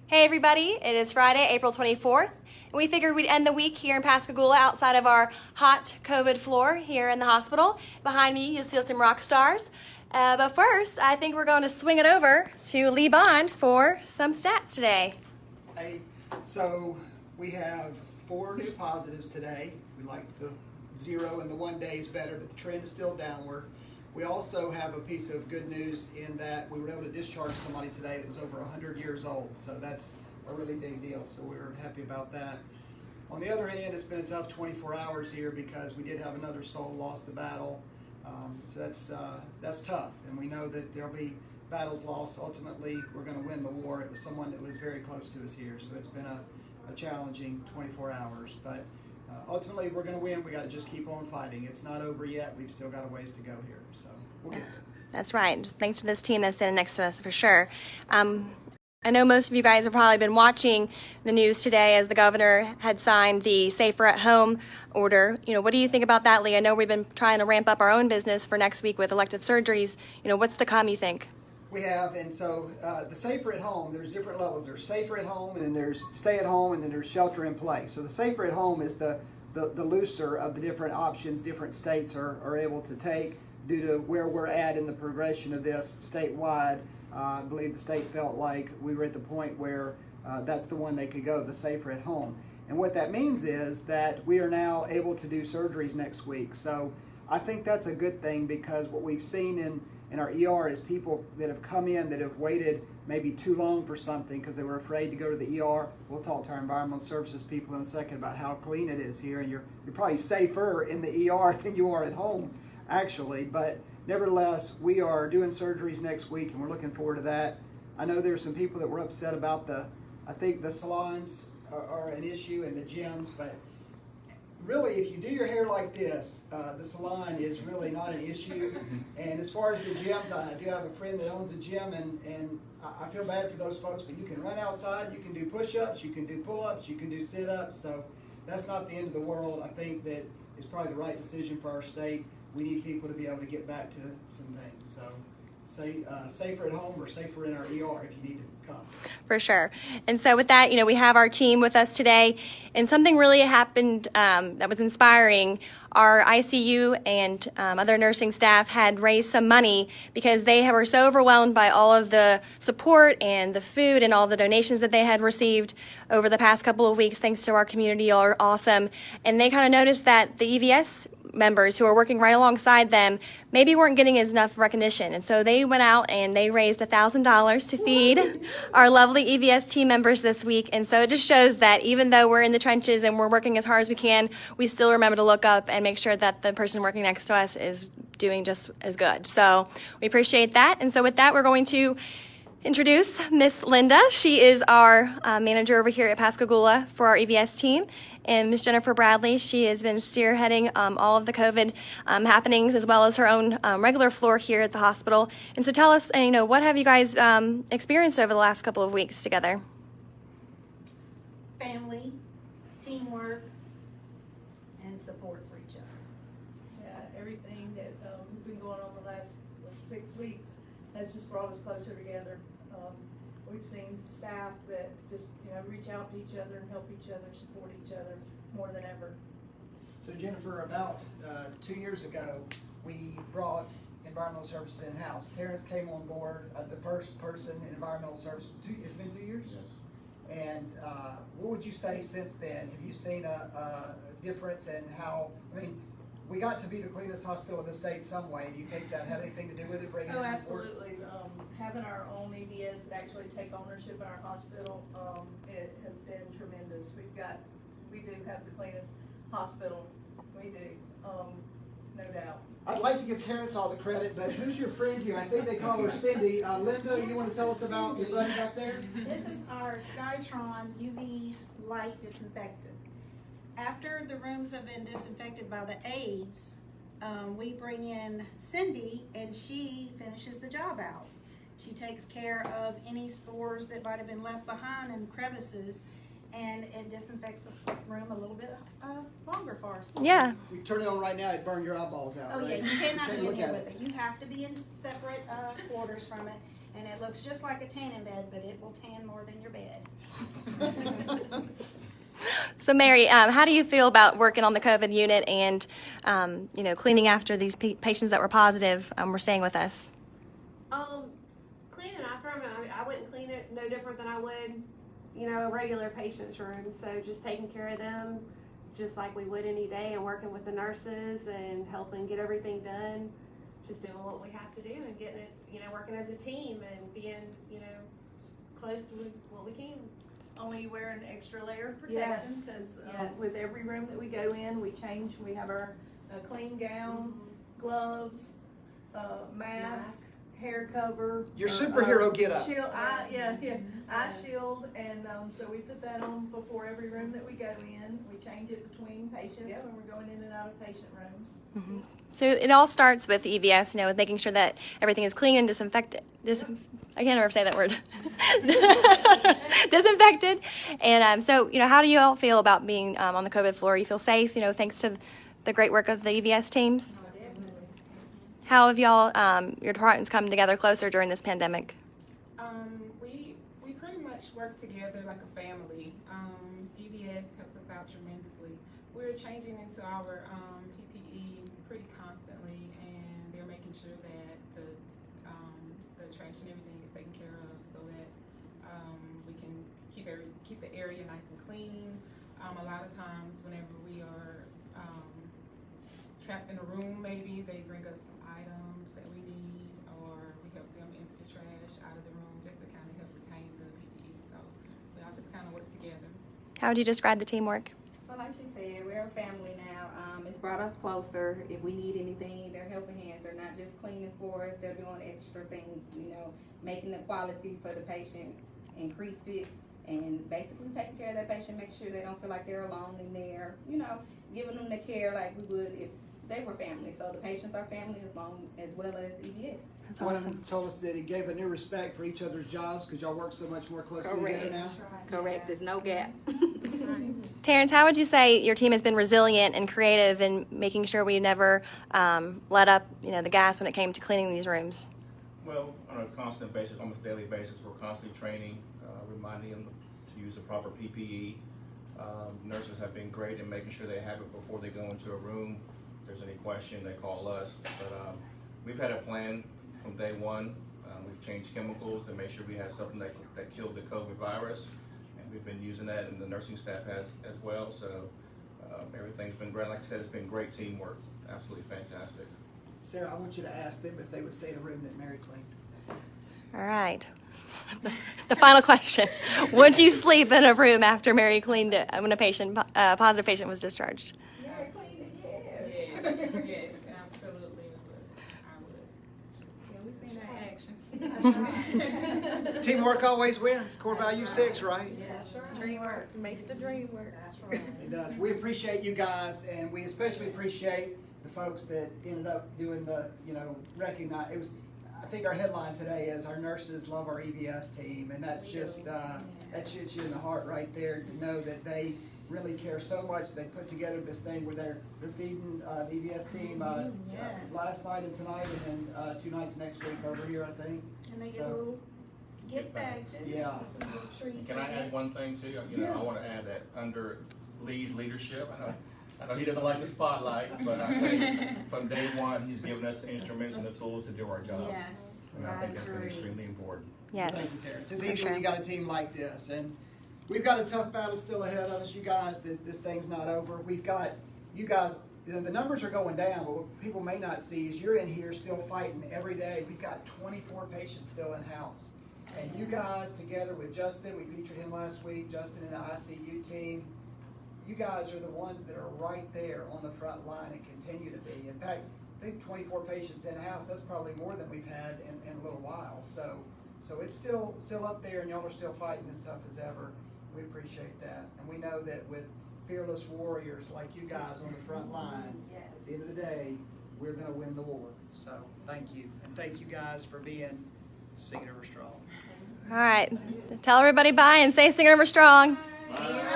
Hey everybody, it is Friday, April 24th, and we figured we'd end the week here in Pascagoula outside of our hot COVID floor here in the hospital. Behind me, you'll see some rock stars. But first, I think we're going to swing it over to Lee Bond for some stats today. Hey, so we have 4 new positives today. We like the 0 and the 1 day is better, but the trend is still downward. We also have a piece of good news in that we were able to discharge somebody today that was over 100 years old. So that's a really big deal. So we're happy about that. On the other hand, it's been a tough 24 hours here because we did have another soul lost the battle. So that's tough. And we know that there'll be battles lost. Ultimately, we're going to win the war. It was someone that was very close to us here. So it's been a challenging 24 hours. But ultimately, we're going to win. We got to just keep on fighting. It's not over yet. We've still got a ways to go here. So we'll get there. That's right. Just thanks to this team that's standing next to us for sure. I know most of you guys have probably been watching the news today as the governor had signed the Safer at Home order. What do you think about that, Lee? I know we've been trying to ramp up our own business for next week with elective surgeries. What's to come, you think? We have, and so the safer at home, there's different levels. There's safer at home, and then there's stay at home, and then there's shelter in place. So the safer at home is the looser of the different options different states are able to take due to where we're at in the progression of this statewide. I believe the state felt like we were at the point where that's the one they could go, the safer at home. And what that means is that we are now able to do surgeries next week. So I think that's a good thing because what we've seen in our ER is people that have come in that have waited maybe too long for something because they were afraid to go to the ER. We'll talk to our environmental services people in a second about how clean it is here, and you're probably safer in the ER than you are at home, actually. But nevertheless, we are doing surgeries next week, and we're looking forward to that. I know there's some people that were upset about I think the salons are an issue and the gyms, but really, if you do your hair like this, the salon is really not an issue. And as far as the gyms, I do have a friend that owns a gym, and I feel bad for those folks, but you can run outside, you can do push-ups, you can do pull-ups, you can do sit-ups, so that's not the end of the world. I think that it's probably the right decision for our state. We need people to be able to get back to some things. So say safer at home or safer in our ER if you need to come. For sure. And so with that, we have our team with us today, and something really happened that was inspiring. Our ICU and other nursing staff had raised some money because they were so overwhelmed by all of the support and the food and all the donations that they had received over the past couple of weeks. Thanks to our community, y'all are awesome. And they kind of noticed that the EVS members who are working right alongside them maybe weren't getting enough recognition. And so they went out and they raised $1,000 to feed our lovely EVS team members this week. And so it just shows that even though we're in the trenches and we're working as hard as we can, we still remember to look up and make sure that the person working next to us is doing just as good. So we appreciate that. And so with that, we're going to introduce Miss Linda. She is our manager over here at Pascagoula for our EVS team. And Ms. Jennifer Bradley, she has been spearheading all of the COVID happenings as well as her own regular floor here at the hospital. And so tell us, what have you guys experienced over the last couple of weeks together? Family, teamwork, and support for each other. Yeah, everything that has been going on the last 6 weeks has just brought us closer together. We've seen staff that just reach out to each other and help each other, support each other more than ever. So Jennifer, about 2 years ago, we brought environmental services in-house. Terrence came on board, the first person in environmental services. It's been 2 years? Yes. And what would you say since then? Have you seen a difference in how, we got to be the cleanest hospital in the state some way. Do you think that had anything to do with it? Oh, absolutely. Having our own EVS that actually take ownership in our hospital, it has been tremendous. We do have the cleanest hospital. We do, no doubt. I'd like to give Terrence all the credit, but who's your friend here? I think they call her Cindy. Linda, you want to tell us about your buddy back there? This is our Skytron UV light disinfectant. After the rooms have been disinfected by the aides, we bring in Cindy and she finishes the job out. She takes care of any spores that might have been left behind in crevices, and it disinfects the room a little bit longer for us. Yeah. We turn it on right now, it'd burn your eyeballs out, Oh right? yeah, you cannot be in look here at with it. You have to be in separate quarters from it. And it looks just like a tanning bed, but it will tan more than your bed. So, Mary, how do you feel about working on the COVID unit and, cleaning after these patients that were positive were staying with us? Cleaning after them, I wouldn't clean it no different than I would, a regular patient's room. So just taking care of them just like we would any day, and working with the nurses and helping get everything done. Just doing what we have to do and getting it, working as a team and being, close to what we can. Only wear an extra layer of protection, because Yes. with every room that we go in, we have our clean gown, gloves, mask, hair cover. Your superhero getup. Shield, eye shield, and so we put that on before every room that we go in. We change it between patients when we're going in and out of patient rooms. Mm-hmm. So it all starts with EVS, with making sure that everything is clean and disinfected. I can't ever say that word. Disinfected. And so, how do you all feel about being on the COVID floor? You feel safe, thanks to the great work of the EVS teams? How have y'all, your departments come together closer during this pandemic? We pretty much work together like a family. EVS helps us out tremendously. We're changing into our PPE pretty constantly, and they're making sure that the trash and everything is taken care of, so that we can keep the area nice and clean. A lot of times, whenever we are trapped in a room, maybe they bring us some items that we need, or we help them empty the trash out of the room, just to kind of help retain the PPE. So we all just kind of work together. How would you describe the teamwork? Well, like she said, we're a family now. It's brought us closer. If we need anything, they're helping hands. They're not just cleaning for us. They're doing extra things, making the quality for the patient, increase it, and basically taking care of that patient, make sure they don't feel like they're alone in there, giving them the care like we would if they were family. So the patients are family as well as EVS. That's One awesome. of them told us that it gave a new respect for each other's jobs because y'all work so much more closely together now. Correct. There's no gap. Terrence, how would you say your team has been resilient and creative in making sure we never let up, the gas when it came to cleaning these rooms? Well, on a constant basis, almost daily basis, we're constantly training, reminding them to use the proper PPE. Nurses have been great in making sure they have it before they go into a room. If there's any question, they call us. But we've had a plan from day one. We've changed chemicals to make sure we have something that killed the COVID virus. And we've been using that, and the nursing staff has as well. So everything's been great. Like I said, it's been great teamwork. Absolutely fantastic. Sarah, I want you to ask them if they would stay in a room that Mary cleaned. All right. The final question. Would you sleep in a room after Mary cleaned it when a positive patient was discharged? Mary cleaned it, Yes, absolutely. I would. Yeah, we've seen that action. Teamwork always wins. Core value 6, right? Yes, Dream work makes the dream work. that's right. It does. We appreciate you guys, and we especially appreciate the folks that ended up doing the, recognize. It was, I think our headline today is "Our nurses love our EVS team," and that's just that shoots you in the heart right there to know that they really care so much. They put together this thing where they're feeding the EVS team Yes. last night and tonight, and then 2 nights next week over here, I think. And they get So- a little gift bag too. Yeah. Some little treats. Can I in add it. one thing too? I want to add that under Lee's leadership, I know he doesn't like the spotlight, but I think from day one he's given us the instruments and the tools to do our job. Yes, And I I think that's been agree. extremely important. Yes. Thank you, Terrence. It's For easy when sure. you got a team like this, and we've got a tough battle still ahead of us. You guys, this thing's not over. We've got you guys. The numbers are going down, but what people may not see is you're in here still fighting every day. We've got 24 patients still in house, and you guys together with Justin, we featured him last week. Justin and the ICU team. You guys are the ones that are right there on the front line and continue to be. In fact, I think 24 patients in house. That's probably more than we've had in a little while. So it's still up there, and y'all are still fighting as tough as ever. We appreciate that, and we know that with fearless warriors like you guys on the front line, at the end of the day, we're going to win the war. So thank you, and thank you guys for being Singing Ever Strong. All right. Tell everybody bye and say Singing Ever Strong. Yes.